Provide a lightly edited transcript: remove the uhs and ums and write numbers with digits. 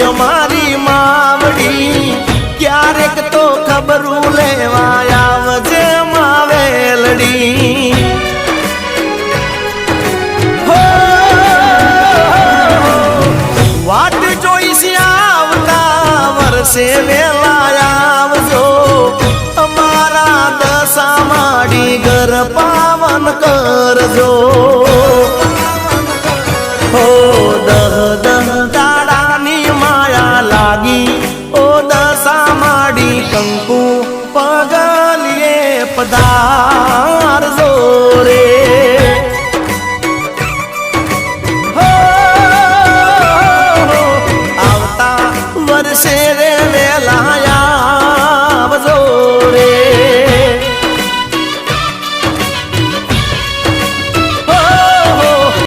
અમારી માવડી ક્યારેક તો ખબરું લેવા આવજે માવેલડી હો વાટ જોઈશ આવતા વર્ષે વેલા આવજો અમારા દશા માડી ઘર પાવન કરજો હો દહ દહ દાડાની માયા લાગી ઓ દશા માડી કંકુ પગલીએ પધારજો રે આવતા વર્ષે